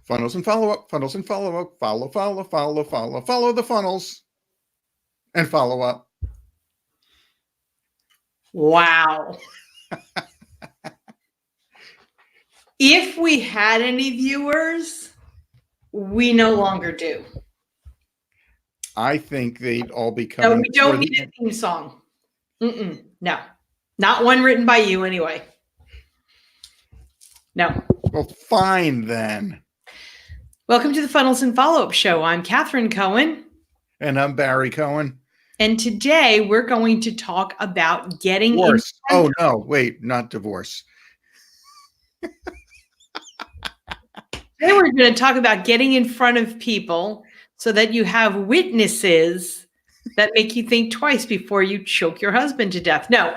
Funnels and follow up, funnels and follow up, follow the funnels and follow up. Wow. If we had any viewers, we no longer do. I think they'd all be coming. No, we don't need a theme song. No, not one written by you anyway. No. Well, fine then. Welcome to the Funnels and Follow-Up Show. I'm Catherine Cohen. And I'm Barry Cohen. And today we're going to talk about getting divorce. Oh, no, wait, not divorce. Today we're going to talk about getting in front of people so that you have witnesses that make you think twice before you choke your husband to death. No,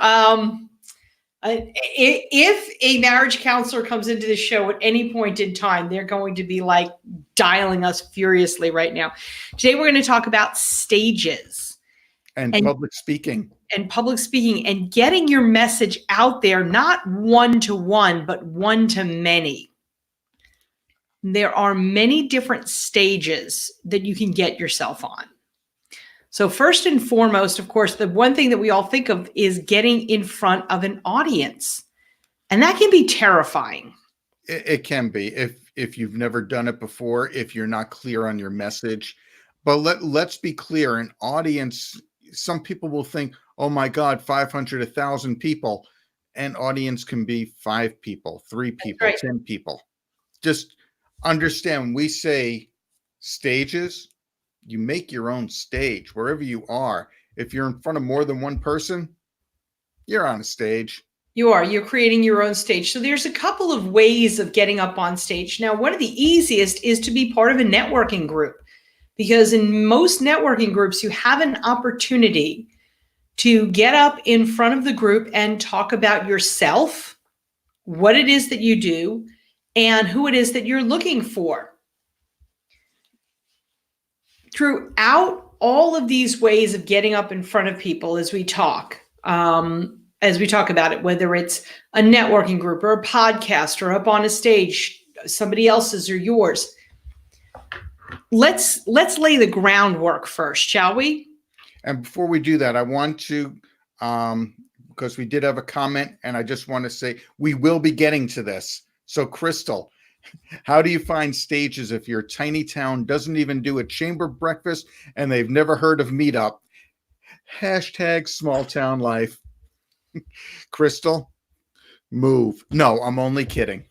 if a marriage counselor comes into the show at any point in time, they're going to be like dialing us furiously right now. Today we're going to talk about stages. And public speaking. And public speaking and getting your message out there, not one-to-one, but one-to-many. There are many different stages that you can get yourself on. So first and foremost, of course, the one thing that we all think of is getting in front of an audience. And that can be terrifying. It can be if you've never done it before, if you're not clear on your message. But let's be clear, an audience, some people will think, oh my God, 500, 1,000 people. An audience can be 5 people, 3 people, right. 10 people. Just understand when we say stages, you make your own stage wherever you are. If you're in front of more than one person, you're on a stage. You're creating your own stage. So there's a couple of ways of getting up on stage. Now, one of the easiest is to be part of a networking group, because in most networking groups, you have an opportunity to get up in front of the group and talk about yourself, what it is that you do, and who it is that you're looking for. Throughout all of these ways of getting up in front of people as we talk about it, whether it's a networking group or a podcast or up on a stage, somebody else's or yours, let's lay the groundwork first, shall we? And before we do that, I want to, because we did have a comment, and I just want to say we will be getting to this. So, Crystal, how do you find stages if your tiny town doesn't even do a chamber breakfast and they've never heard of Meetup? Hashtag small town life. Crystal, move. No, I'm only kidding.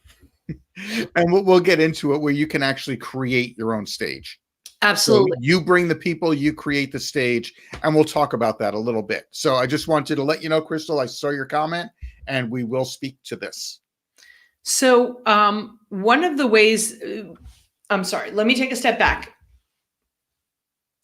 And we'll get into it where you can actually create your own stage. Absolutely. So you bring the people, you create the stage, and we'll talk about that a little bit. So I just wanted to let you know, Crystal, I saw your comment, and we will speak to this. So one of the ways, let me take a step back.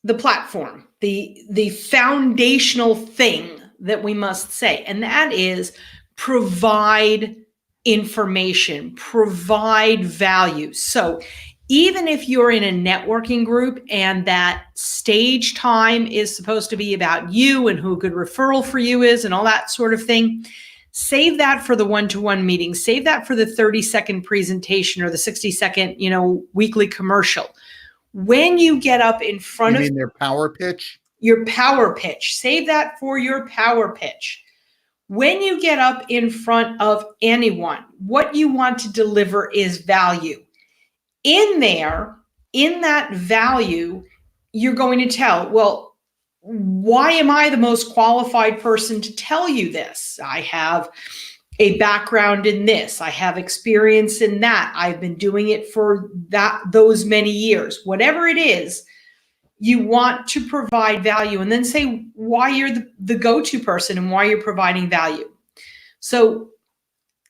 The platform, the foundational thing that we must say, and that is provide information, provide value. So even if you're in a networking group and that stage time is supposed to be about you and who a good referral for you is and all that sort of thing, save that for the one-to-one meeting. Save that for the 30-second presentation or the 60-second, weekly commercial. When you get up in front of their power pitch, your power pitch, save that for your power pitch. When you get up in front of anyone, what you want to deliver is value. In that value, you're going to tell, well, why am I the most qualified person to tell you this? I have a background in this. I have experience in that. I've been doing it for those many years. Whatever it is, you want to provide value and then say why you're the go-to person and why you're providing value. So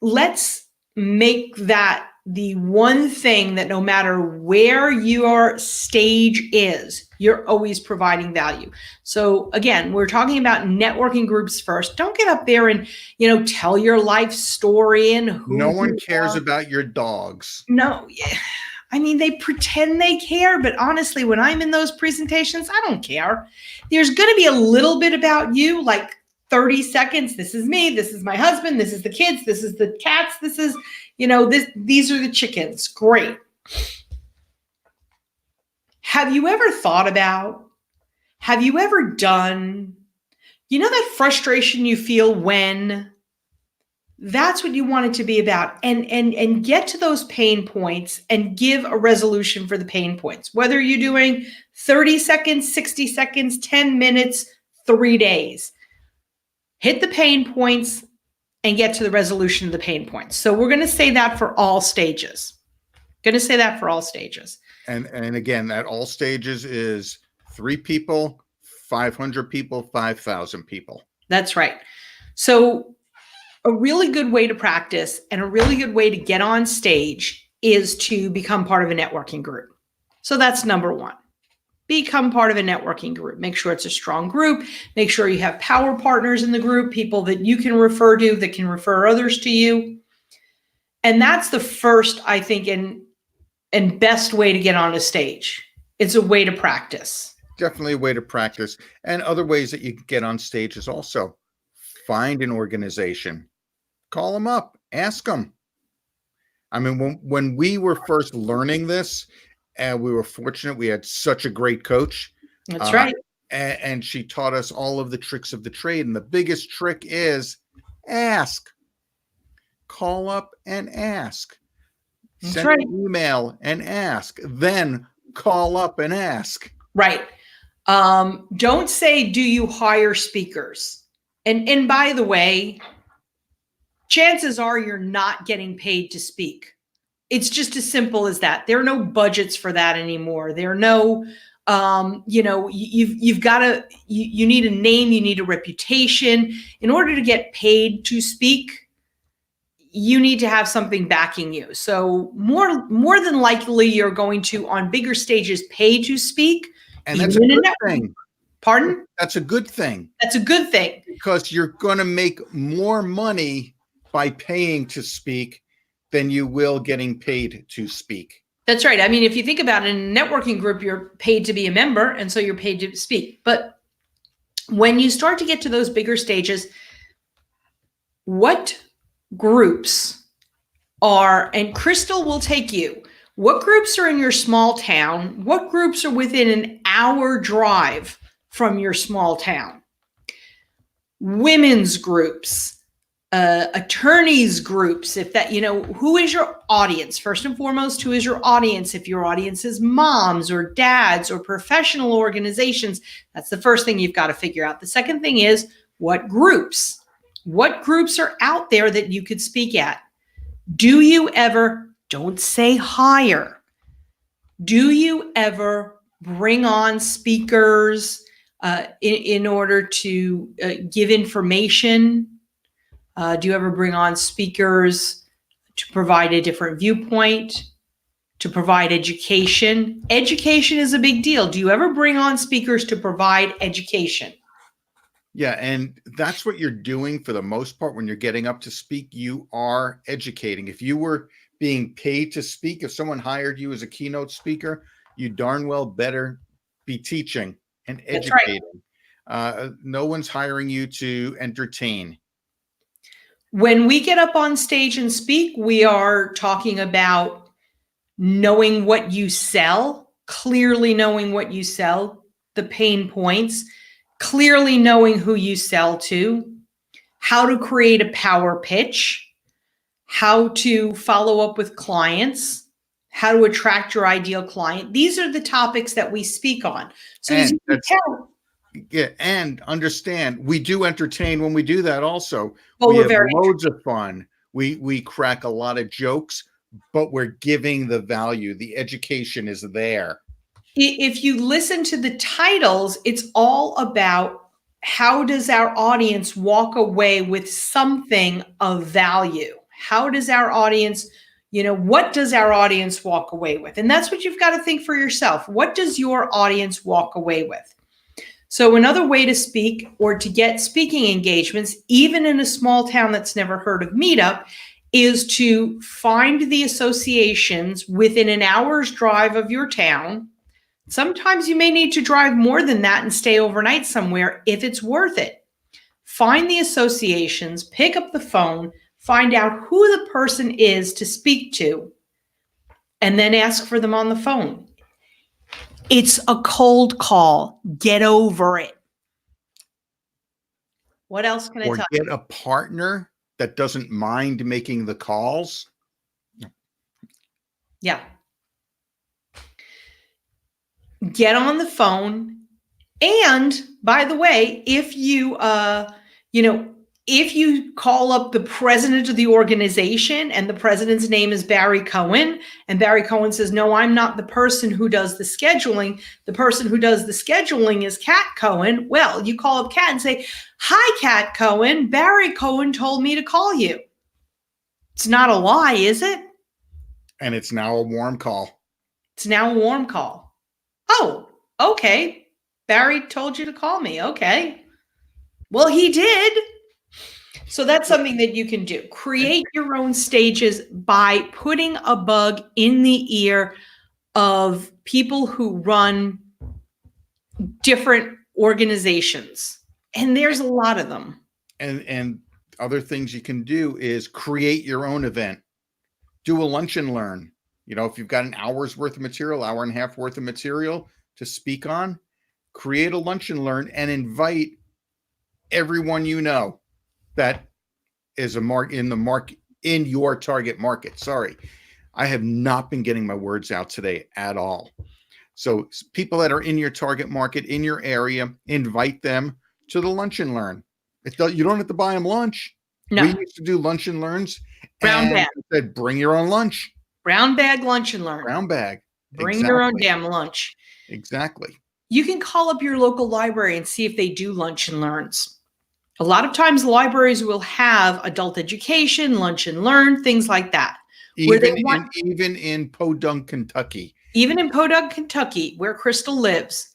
let's make that the one thing that no matter where your stage is, you're always providing value. So again, we're talking about networking groups first. Don't get up there and, tell your life story and who no one cares about your dogs. No. They pretend they care, but honestly, when I'm in those presentations, I don't care. There's going to be a little bit about you, like 30 seconds. This is me. This is my husband. This is the kids. This is the cats. This is, these are the chickens. Great. have you ever thought about, have you ever done, you know, that frustration you feel when, that's what you want it to be about, and get to those pain points and give a resolution for the pain points, whether you're doing 30 seconds, 60 seconds, 10 minutes, 3 days. Hit the pain points and get to the resolution of the pain points. So we're going to say that for all stages. Going to say that for all stages. And again, at all stages is 3 people, 500 people, 5,000 people. That's right. So a really good way to practice and a really good way to get on stage is to become part of a networking group. So that's number 1. Become part of a networking group. Make sure it's a strong group. Make sure you have power partners in the group, people that you can refer to, that can refer others to you. And that's the first, I think, and best way to get on a stage. It's a way to practice. Definitely a way to practice. And other ways that you can get on stage is also find an organization, call them up, ask them. I mean, when we were first learning this, and we were fortunate, we had such a great coach. That's right. And she taught us all of the tricks of the trade. And the biggest trick is ask. Call up and ask. That's Send right. an email and ask. Then call up and ask. Right. Don't say, do you hire speakers? And by the way, chances are you're not getting paid to speak. It's just as simple as that. There are no budgets for that anymore. There are no, you've got to, you need a name, you need a reputation. In order to get paid to speak, you need to have something backing you. So more than likely, you're going to, on bigger stages, pay to speak. And that's a good thing. Pardon? That's a good thing. That's a good thing. Because you're going to make more money by paying to speak than you will getting paid to speak. That's right. I mean, if you think about it, in a networking group, you're paid to be a member, and so you're paid to speak. But when you start to get to those bigger stages, what groups are, and Crystal will take you, what groups are in your small town? What groups are within an hour drive from your small town? Women's groups, attorneys groups, if that, who is your audience? First and foremost, who is your audience? If your audience is moms or dads or professional organizations, that's the first thing you've got to figure out. The second thing is what groups are out there that you could speak at? Do you ever, don't say hire, do you ever bring on speakers in order to give information? Do you ever bring on speakers to provide a different viewpoint, to provide education? Education is a big deal. Do you ever bring on speakers to provide education? Yeah, and that's what you're doing for the most part when you're getting up to speak. You are educating. If you were being paid to speak, if someone hired you as a keynote speaker, you darn well better be teaching and educating. Right. No one's hiring you to entertain. When we get up on stage and speak, we are talking about knowing what you sell, clearly knowing what you sell, the pain points, clearly knowing who you sell to, how to create a power pitch, how to follow up with clients, how to attract your ideal client. These are the topics that we speak on. So as you can tell, yeah, and understand, we do entertain when we do that also. Oh, we have loads of fun. We crack a lot of jokes, but we're giving the value. The education is there. If you listen to the titles, it's all about how does our audience walk away with something of value? How does our audience, what does our audience walk away with? And that's what you've got to think for yourself. What does your audience walk away with? So another way to speak or to get speaking engagements, even in a small town that's never heard of Meetup, is to find the associations within an hour's drive of your town. Sometimes you may need to drive more than that and stay overnight somewhere if it's worth it. Find the associations, pick up the phone, find out who the person is to speak to, and then ask for them on the phone. It's a cold call. Get over it. What else can I Or tell get a partner that doesn't mind making the calls. you? Yeah. Get on the phone. And by the way, if you, if you call up the president of the organization and the president's name is Barry Cohen, and Barry Cohen says, no, I'm not the person who does the scheduling. The person who does the scheduling is Kat Cohen. Well, you call up Kat and say, hi, Kat Cohen. Barry Cohen told me to call you. It's not a lie, is it? And it's now a warm call. It's now a warm call. Oh, okay. Barry told you to call me. Okay. Well, he did. So that's something that you can do. Create your own stages by putting a bug in the ear of people who run different organizations. And there's a lot of them. And other things you can do is create your own event. Do a lunch and learn. You know, if you've got an hour's worth of material, hour and a half worth of material to speak on, create a lunch and learn and invite everyone you know that is in your target market. Sorry, I have not been getting my words out today at all. So people that are in your target market, in your area, invite them to the lunch and learn. You don't have to buy them lunch. No. We used to do lunch and learns. Brown bag. Said, bring your own lunch. Brown bag lunch and learn. Brown bag. Bring your own damn lunch. Exactly. You can call up your local library and see if they do lunch and learns. A lot of times libraries will have adult education, lunch and learn, things like that. Even in Podunk, Kentucky. Even in Podunk, Kentucky, where Crystal lives,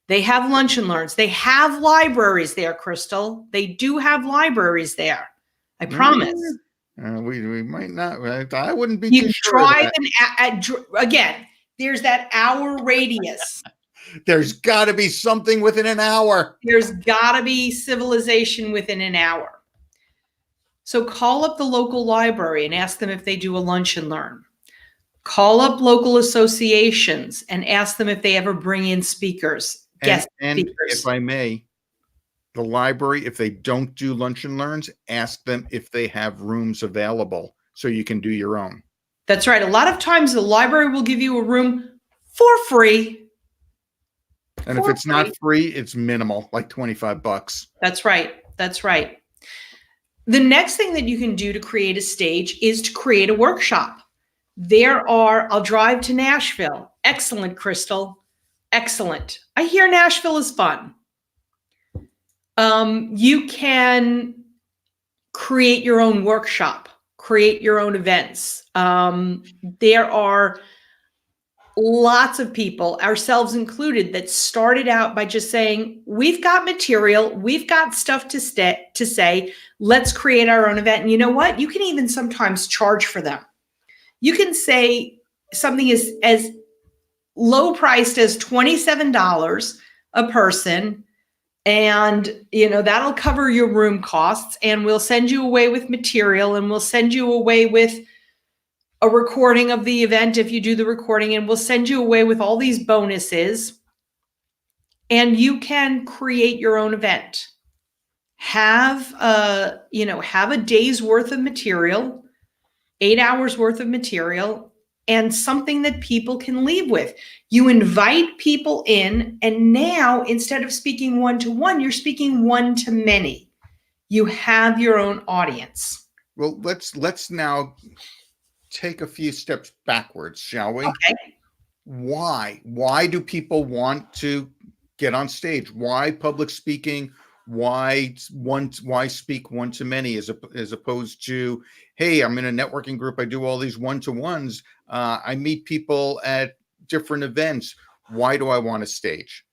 they have lunch and learns. They have libraries there, Crystal. They do have libraries there. I promise. We might not. I wouldn't be You too sure of drive again, there's that hour radius. There's got to be something within an hour. There's got to be civilization within an hour. So call up the local library and ask them if they do a lunch and learn. Call up local associations and ask them if they ever bring in speakers, guest speakers. If I may, the library, if they don't do lunch and learns, ask them if they have rooms available so you can do your own. That's right. A lot of times the library will give you a room for free. And if it's not free, it's minimal, like $25. That's right. That's right. The next thing that you can do to create a stage is to create a workshop. I'll drive to Nashville. Excellent, Crystal. Excellent. I hear Nashville is fun. You can create your own workshop, create your own events. There are lots of people, ourselves included, that started out by just saying, we've got material, we've got stuff to say, let's create our own event. And you know what? You can even sometimes charge for them. You can say something as low priced as $27 a person, and that'll cover your room costs, and we'll send you away with material, and we'll send you away with a recording of the event if you do the recording, and we'll send you away with all these bonuses, and you can create your own event. Have a day's worth of material, 8 hours worth of material, and something that people can leave with. You invite people in, and now instead of speaking one-to-one, you're speaking one-to-many. You have your own audience. Well, let's now take a few steps backwards, shall we? Okay. Why do people want to get on stage? Why public speaking? Why speak one to many as opposed to, hey, I'm in a networking group, I do all these one-to-ones, I meet people at different events. Why do I want a stage?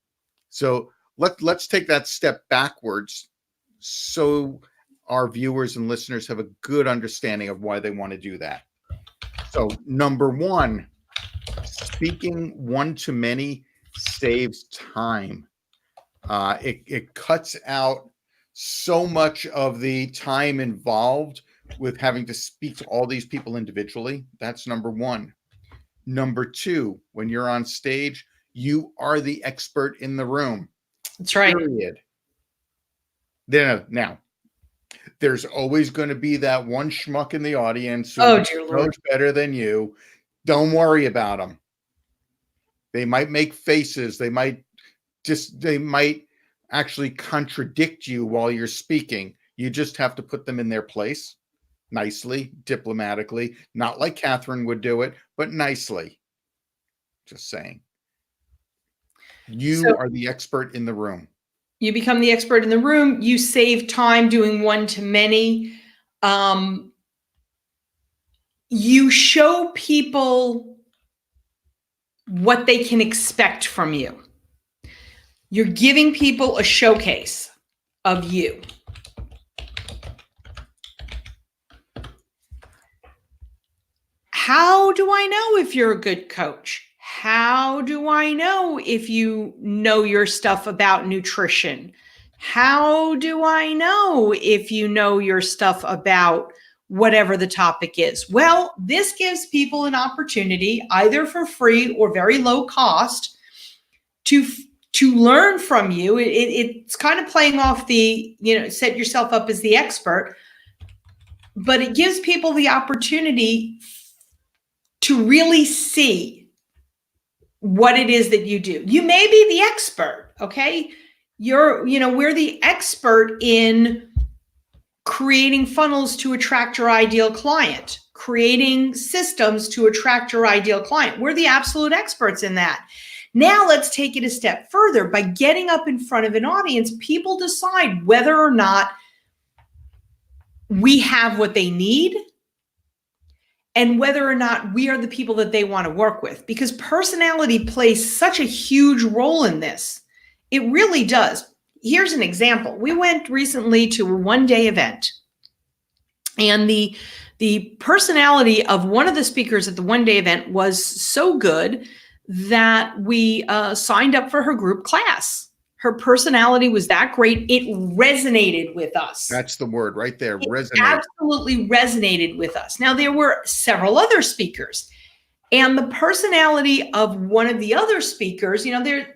So let's take that step backwards so our viewers and listeners have a good understanding of why they want to do that. So number one, speaking one to many saves time. It cuts out so much of the time involved with having to speak to all these people individually. That's number one. Number two, when you're on stage, You are the expert in the room. That's right. Period. Now, there's always going to be that one schmuck in the audience who Oh, dear knows Lord. better than you. Don't worry about them. They might make faces. They might actually contradict you while you're speaking. You just have to put them in their place nicely, diplomatically, not like Catherine would do it, but nicely. Just saying. You are the expert in the room. You become the expert in the room. You save time doing one-to-many. You show people what they can expect from you. You're giving people a showcase of you. How do I know if you're a good coach? How do I know if you know your stuff about nutrition? How do I know if you know your stuff about whatever the topic is? Well, this gives people an opportunity, either for free or very low cost, to learn from you. It's kind of playing off the, set yourself up as the expert, but it gives people the opportunity to really see what it is that you do. You may be the expert, okay? We're the expert in creating funnels to attract your ideal client, creating systems to attract your ideal client. We're the absolute experts in that. Now let's take it a step further. By getting up in front of an audience, people decide whether or not we have what they need and whether or not we are the people that they want to work with, because personality plays such a huge role in this. It really does. Here's an example. We went recently to a one-day event, and the personality of one of the speakers at the one-day event was so good that we signed up for her group class. Her personality was that great. It resonated with us. That's the word right there. Resonate. Absolutely resonated with us. Now, there were several other speakers, and the personality of one of the other speakers, they're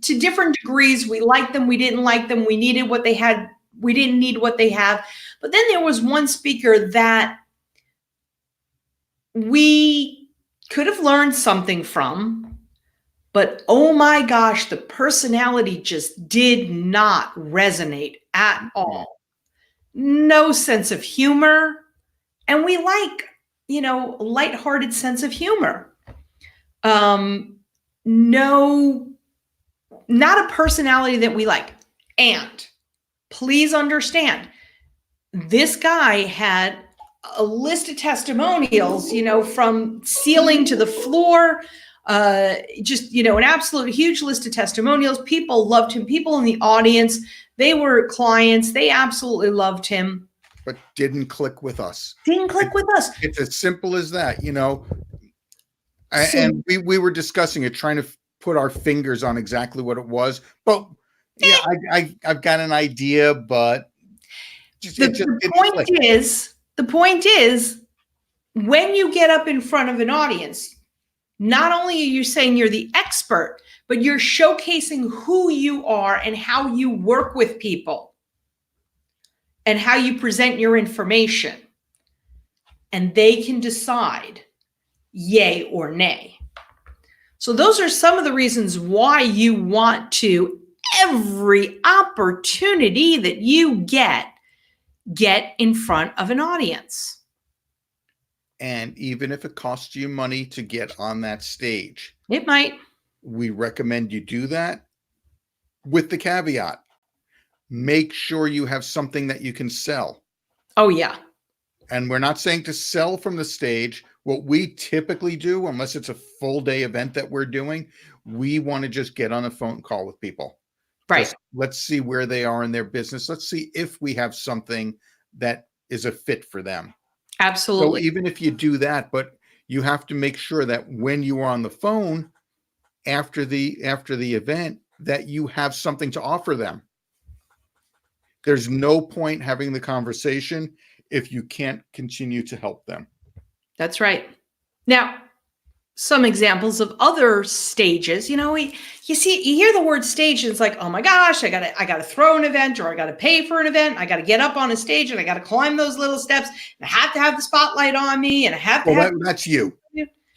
to different degrees. We liked them. We didn't like them. We needed what they had. We didn't need what they have. But then there was one speaker that we could have learned something from, but oh my gosh, the personality just did not resonate at all. No sense of humor. And we like, a lighthearted sense of humor. No, not a personality that we like. And please understand, this guy had a list of testimonials, from ceiling to the floor. Just, an absolute huge list of testimonials. People loved him. People in the audience, they were clients. They absolutely loved him. But didn't click with us. It's as simple as that, and we were discussing it, trying to put our fingers on exactly what it was. But yeah, I've got an idea, but the point is, when you get up in front of an audience, not only are you saying you're the expert, but you're showcasing who you are and how you work with people and how you present your information. And they can decide yay or nay. So those are some of the reasons why you want to, every opportunity that you get in front of an audience. And even if it costs you money to get on that stage, it might. We recommend you do that with the caveat. Make sure you have something that you can sell. Oh, yeah. And we're not saying to sell from the stage. What we typically do, unless it's a full day event that we're doing, we want to just get on a phone call with people. Right. Just let's see where they are in their business. Let's see if we have something that is a fit for them. Absolutely. So even if you do that, but you have to make sure that when you are on the phone after the event, that you have something to offer them. There's no point having the conversation if you can't continue to help them. That's right. Now, some examples of other stages. You know, you hear the word stage, and it's like, oh my gosh, I gotta throw an event, or I gotta pay for an event. I gotta get up on a stage, and I gotta climb those little steps, and I have to have the spotlight on me, and I have to have. That's you.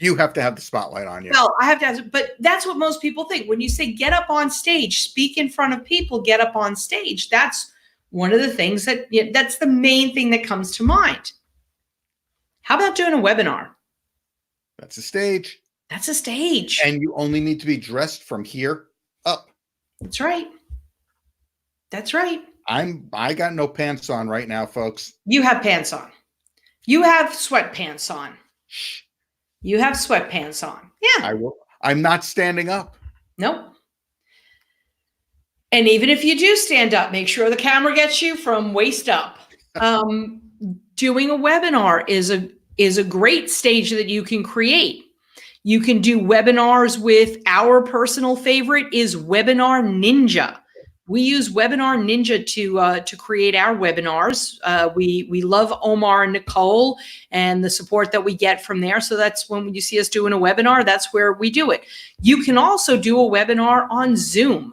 You have to have the spotlight on you. Well, I have to have, but that's what most people think. When you say get up on stage, speak in front of people, get up on stage, that's one of the things that's the main thing that comes to mind. How about doing a webinar? That's a stage. That's a stage. And you only need to be dressed from here up. That's right. That's right. I got no pants on right now, folks. You have pants on. You have sweatpants on. Shh. You have sweatpants on. Yeah. I will. I'm not standing up. Nope. And even if you do stand up, make sure the camera gets you from waist up. Doing a webinar is a great stage that you can create. You can do webinars with our personal favorite is Webinar Ninja. We use Webinar Ninja to create our webinars. We love Omar and Nicole and the support that we get from there. So that's when you see us doing a webinar, that's where we do it. You can also do a webinar on Zoom.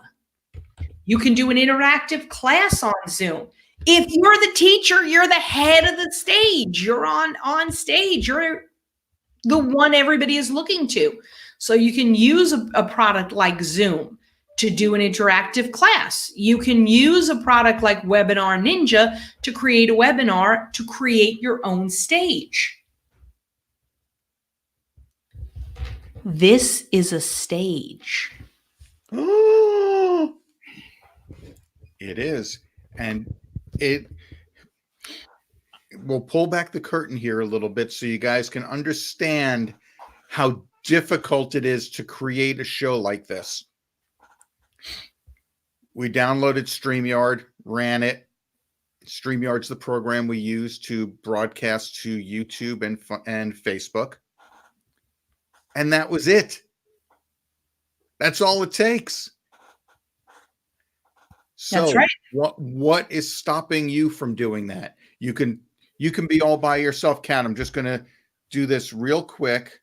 You can do an interactive class on Zoom. If you're the teacher, you're the head of the stage. You're on stage. You're the one everybody is looking to. So you can use a product like Zoom to do an interactive class. You can use a product like Webinar Ninja to create a webinar, to create your own stage. This is a stage. Oh, it is. And we'll pull back the curtain here a little bit so you guys can understand how difficult it is to create a show like this. We downloaded StreamYard, ran it. StreamYard's the program we use to broadcast to YouTube and Facebook. And that was it. That's all it takes. So That's right. What is stopping you from doing that? You can be all by yourself. Kat, I'm just going to do this real quick.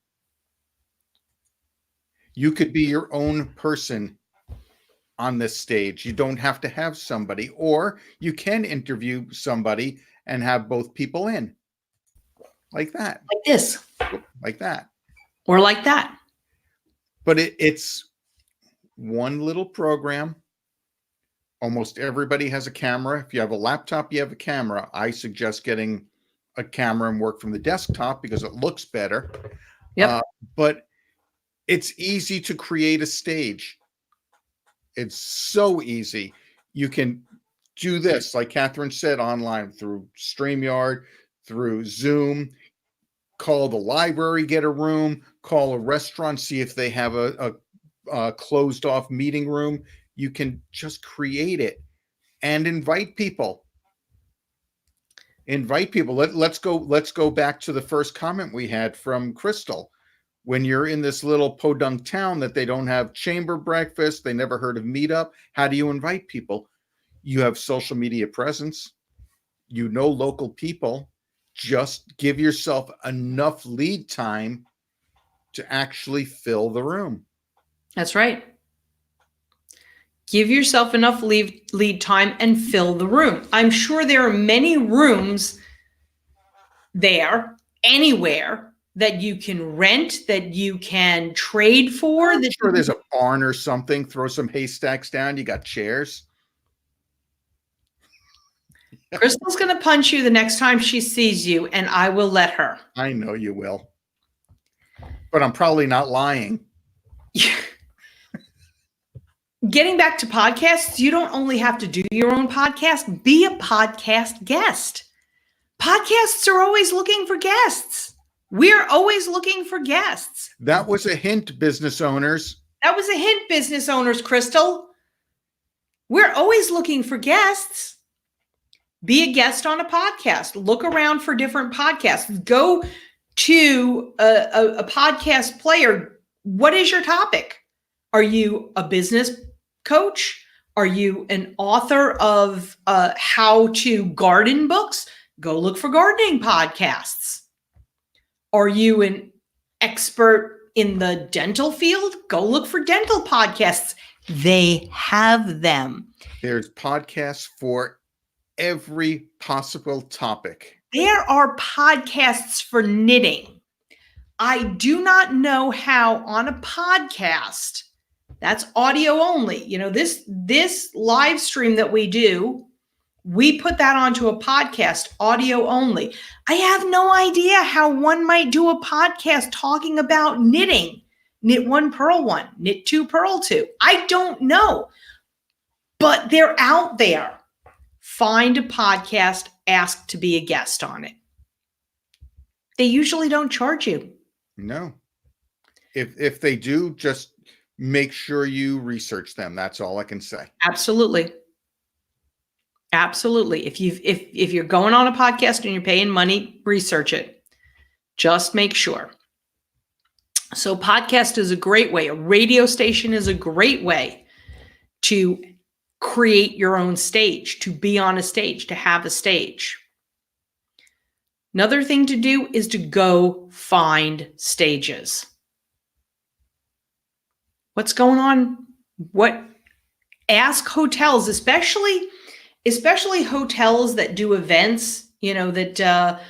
You could be your own person on this stage. You don't have to have somebody, or you can interview somebody and have both people in like that. Like this. Like that. Or like that. But it's one little program. Almost everybody has a camera. If you have a laptop, you have a camera. I suggest getting a camera and work from the desktop because it looks better. Yep. But it's easy to create a stage. It's so easy. You can do this, like Catherine said, online through StreamYard, through Zoom. Call the library, get a room. Call a restaurant, see if they have a closed off meeting room. You can just create it and invite people. Invite people. Let's go back to the first comment we had from Crystal. When you're in this little podunk town that they don't have chamber breakfast, they never heard of Meetup, how do you invite people? You have social media presence. You know local people. Just give yourself enough lead time to actually fill the room. That's right. Give yourself enough lead time and fill the room. I'm sure there are many rooms there, anywhere, that you can rent, that you can trade for. I'm sure there's a barn or something. Throw some haystacks down. You got chairs. Crystal's going to punch you the next time she sees you, and I will let her. I know you will. But I'm probably not lying. Getting back to podcasts, you don't only have to do your own podcast, be a podcast guest. Podcasts are always looking for guests. We're always looking for guests. That was a hint, business owners. That was a hint, business owners, Crystal. We're always looking for guests. Be a guest on a podcast. Look around for different podcasts. Go to a podcast player. What is your topic? Are you a business coach? Are you an author of how to garden books? Go look for gardening podcasts. Are you an expert in the dental field, go look for dental podcasts. They have them. There's podcasts for every possible topic. There are podcasts for knitting. I do not know how on a podcast, that's audio only. This live stream that we do, we put that onto a podcast, audio only. I have no idea how one might do a podcast talking about knitting. Knit one, purl one, knit two, purl two. I don't know, but they're out there. Find a podcast, ask to be a guest on it. They usually don't charge you. No. If they do, just make sure you research them. That's all I can say. Absolutely. Absolutely. If you're going on a podcast and you're paying money, research it. Just make sure. So podcast is a great way. A radio station is a great way to create your own stage, to be on a stage, to have a stage. Another thing to do is to go find stages. What's going on? Ask hotels, especially hotels that do events, that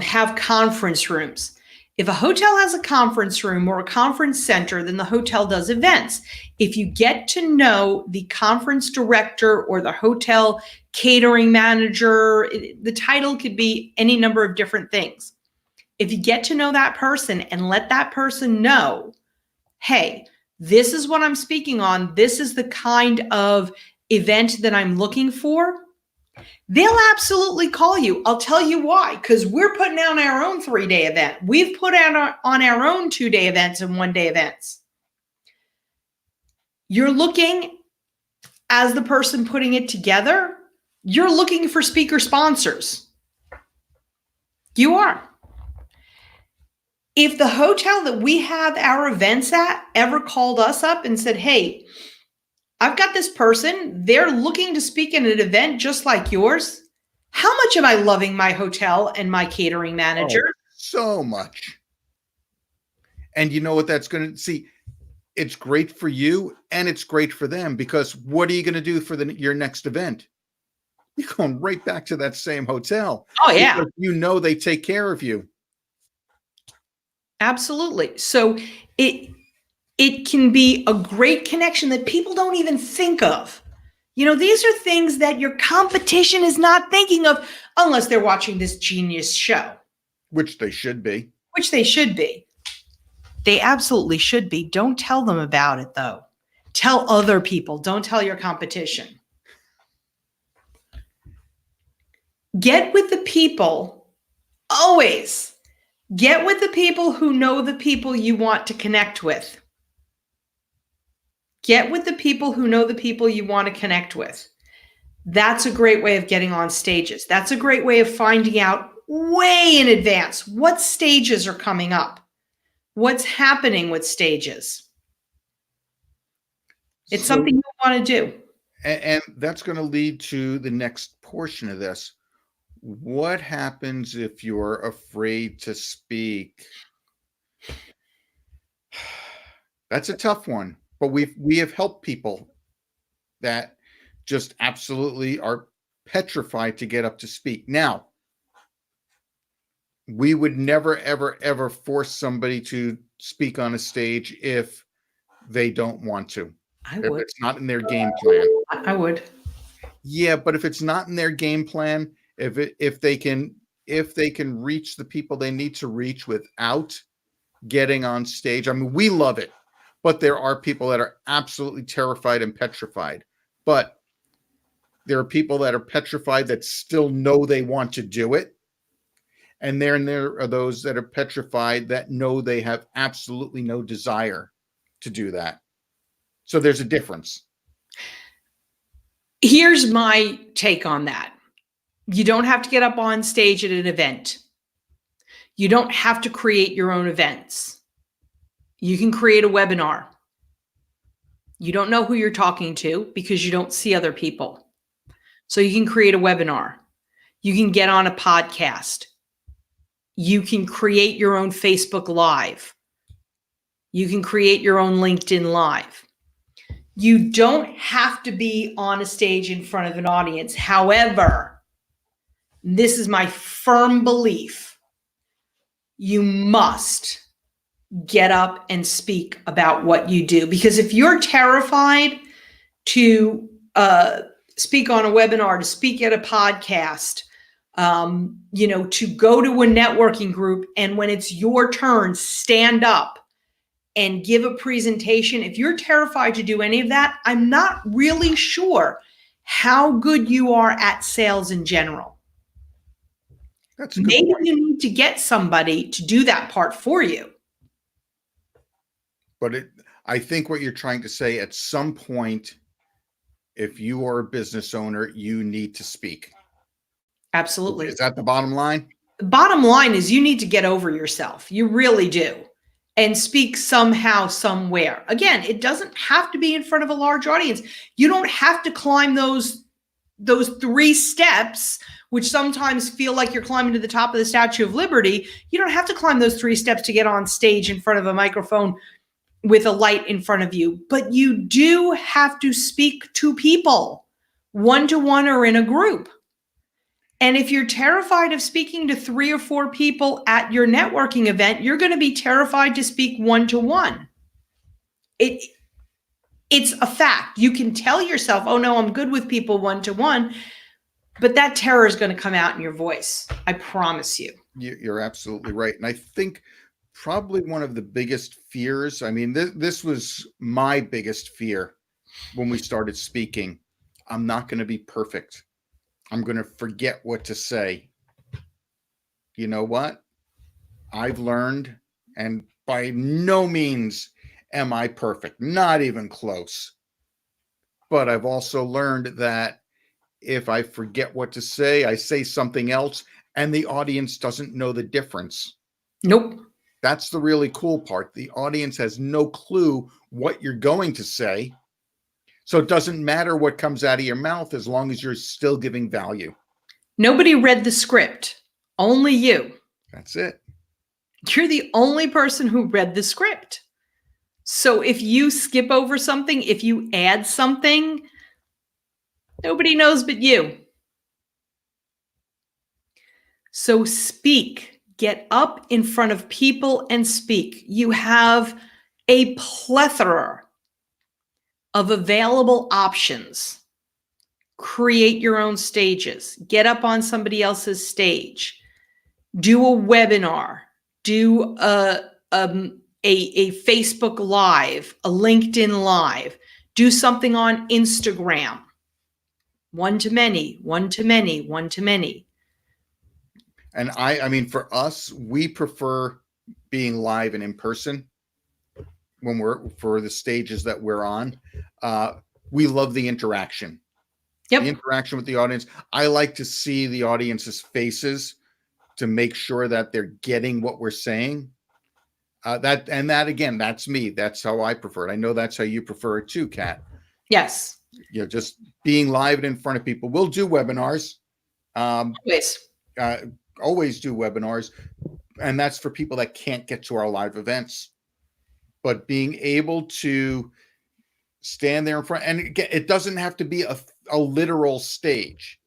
have conference rooms. If a hotel has a conference room or a conference center, then the hotel does events. If you get to know the conference director or the hotel catering manager, the title could be any number of different things. If you get to know that person and let that person know, hey, this is what I'm speaking on, this is the kind of event that I'm looking for, they'll absolutely call you. I'll tell you why, because we're putting on our own 3-day event. We've put out on our own 2-day events and 1-day events. You're looking, as the person putting it together, you're looking for speaker sponsors. You are. If the hotel that we have our events at ever called us up and said, hey, I've got this person, they're looking to speak at an event just like yours. How much am I loving my hotel and my catering manager? Oh, so much. And you know what that's going to see? It's great for you and it's great for them, because what are you going to do for your next event? You're going right back to that same hotel. Oh, yeah. Because they take care of you. Absolutely. So it can be a great connection that people don't even think of. These are things that your competition is not thinking of unless they're watching this genius show. Which they should be. Which they should be. They absolutely should be. Don't tell them about it, though. Tell other people. Don't tell your competition. Get with the people. Always. Get with the people who know the people you want to connect with. Get with the people who know the people you want to connect with. That's a great way of getting on stages. That's a great way of finding out way in advance what stages are coming up, what's happening with stages. It's something you want to do. And that's going to lead to the next portion of this. What happens if you're afraid to speak? That's a tough one. But we have helped people that just absolutely are petrified to get up to speak. Now, we would never, ever, ever force somebody to speak on a stage if they don't want to. I would. If it's not in their game plan. I would. Yeah, but if it's not in their game plan, if they can reach the people they need to reach without getting on stage, I mean, we love it. But there are people that are absolutely terrified and petrified. But there are people that are petrified that still know they want to do it. And there are those that are petrified that know they have absolutely no desire to do that. So there's a difference. Here's my take on that. You don't have to get up on stage at an event. You don't have to create your own events. You can create a webinar. You don't know who you're talking to because you don't see other people. So you can create a webinar. You can get on a podcast. You can create your own Facebook Live. You can create your own LinkedIn Live. You don't have to be on a stage in front of an audience. However, this is my firm belief. You must get up and speak about what you do. Because if you're terrified to speak on a webinar, to speak at a podcast, to go to a networking group, and when it's your turn, stand up and give a presentation. If you're terrified to do any of that, I'm not really sure how good you are at sales in general. That's a good Maybe point. you need to get somebody to do that part for you. But I think what you're trying to say, at some point, if you are a business owner, you need to speak. Absolutely. Is that the bottom line? The bottom line is you need to get over yourself. You really do. And speak somehow, somewhere. Again, it doesn't have to be in front of a large audience. You don't have to climb those 3 steps, which sometimes feel like you're climbing to the top of the Statue of Liberty. You don't have to climb those 3 steps to get on stage in front of a microphone with a light in front of you. But you do have to speak to people, one-to-one or in a group. And if you're terrified of speaking to 3 or 4 people at your networking event, you're going to be terrified to speak one-to-one. It's a fact. You can tell yourself, oh no, I'm good with people one-to-one, but that terror is going to come out in your voice. I promise you. You're absolutely right. And I think probably one of the biggest fears, I mean, this was my biggest fear when we started speaking. I'm not going to be perfect. I'm going to forget what to say. You know what? I've learned, and by no means am I perfect, not even close. But I've also learned that if I forget what to say, I say something else, and the audience doesn't know the difference. Nope. That's the really cool part. The audience has no clue what you're going to say. So it doesn't matter what comes out of your mouth as long as you're still giving value. Nobody read the script, only you. That's it. You're the only person who read the script. So if you skip over something, if you add something, nobody knows but you. So speak, get up in front of people and speak. You have a plethora of available options. Create your own stages. Get up on somebody else's stage. Do a webinar. Do a Facebook Live, a LinkedIn Live. Do something on Instagram. One-to-many, one-to-many, one-to-many. And I mean, for us, we prefer being live and in person when we're for the stages that we're on. We love the interaction. Yep. The interaction with the audience. I like to see the audience's faces to make sure that they're getting what we're saying. That again, that's me. That's how I prefer it. I know that's how you prefer it too, Kat. Yes. Just being live and in front of people. We'll do webinars. Always do webinars, and that's for people that can't get to our live events. But being able to stand there in front, and again, it doesn't have to be a literal stage.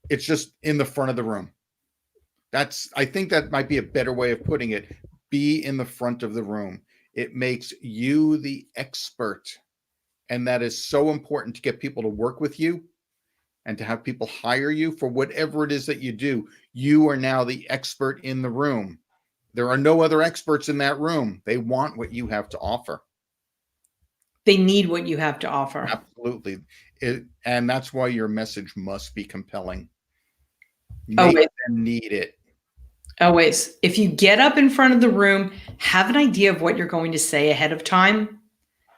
It's just in the front of the room. I think that might be a better way of putting it. Be in the front of the room. It makes you the expert. And that is so important to get people to work with you and to have people hire you for whatever it is that you do. You are now the expert in the room. There are no other experts in that room. They want what you have to offer. They need what you have to offer. Absolutely. And that's why your message must be compelling. Always. Make them need it. Always. If you get up in front of the room, have an idea of what you're going to say ahead of time.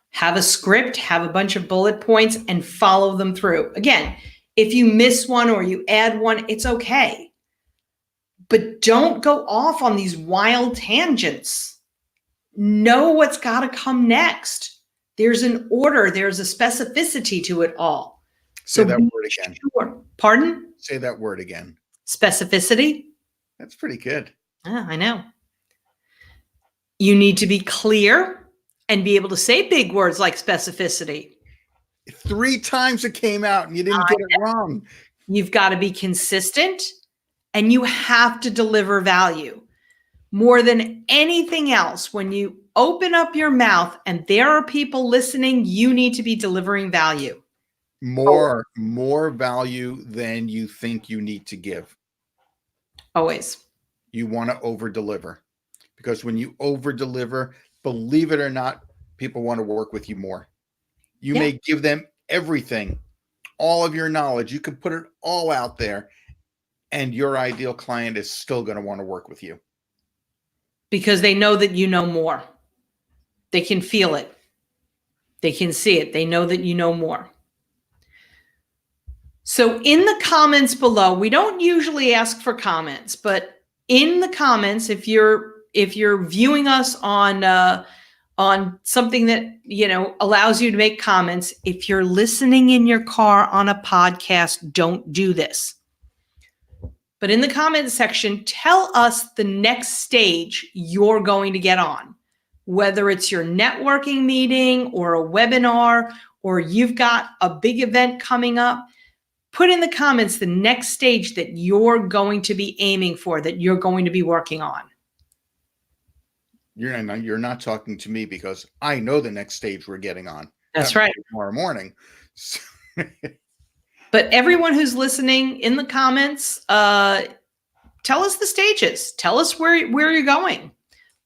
Have a script, have a bunch of bullet points, and follow them through. Again, if you miss one or you add one, it's okay. But don't go off on these wild tangents. Know what's got to come next. There's an order. There's a specificity to it all. Say that word again. Sure. Pardon? Say that word again. Specificity. That's pretty good. I know. You need to be clear and be able to say big words like specificity. 3 times it came out and you didn't get it wrong. You've got to be consistent and you have to deliver value. More than anything else, when you open up your mouth and there are people listening, you need to be delivering value. More value than you think you need to give. Always. You want to over deliver, because when you over deliver, believe it or not, people want to work with you more. You may give them everything, all of your knowledge. You can put it all out there, and your ideal client is still going to want to work with you. Because they know that you know more. They can feel it. They can see it. They know that you know more. So in the comments below, we don't usually ask for comments, but in the comments, if you're viewing us on something that allows you to make comments, if you're listening in your car on a podcast, don't do this. But in the comments section, tell us the next stage you're going to get on, whether it's your networking meeting or a webinar, or you've got a big event coming up. Put in the comments the next stage that you're going to be aiming for, that you're going to be working on. You're not talking to me, because I know the next stage we're getting on. That's right. Tomorrow morning. But everyone who's listening in the comments, tell us the stages. Tell us where you're going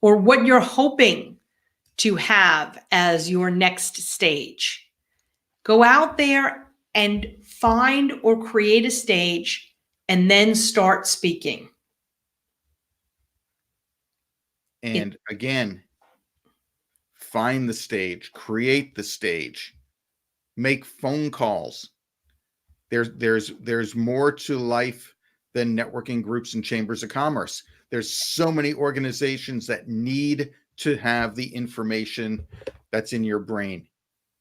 or what you're hoping to have as your next stage. Go out there and find or create a stage and then start speaking. And again, find the stage, create the stage, make phone calls. There's more to life than networking groups and chambers of commerce. There's so many organizations that need to have the information that's in your brain.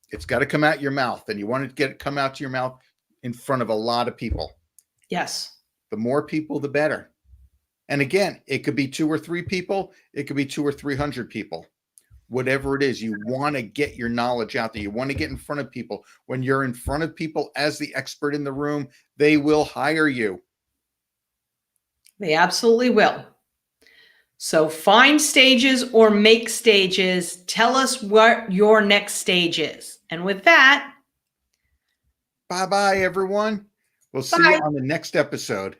It's got to come out your mouth, and you want to come out to your mouth in front of a lot of people. Yes. The more people, the better. And again, it could be 2 or 3 people. It could be 200 or 300 people. Whatever it is, you want to get your knowledge out there. You want to get in front of people. When you're in front of people as the expert in the room, they will hire you. They absolutely will. So find stages or make stages. Tell us what your next stage is. And with that, bye-bye, everyone. We'll see you on the next episode.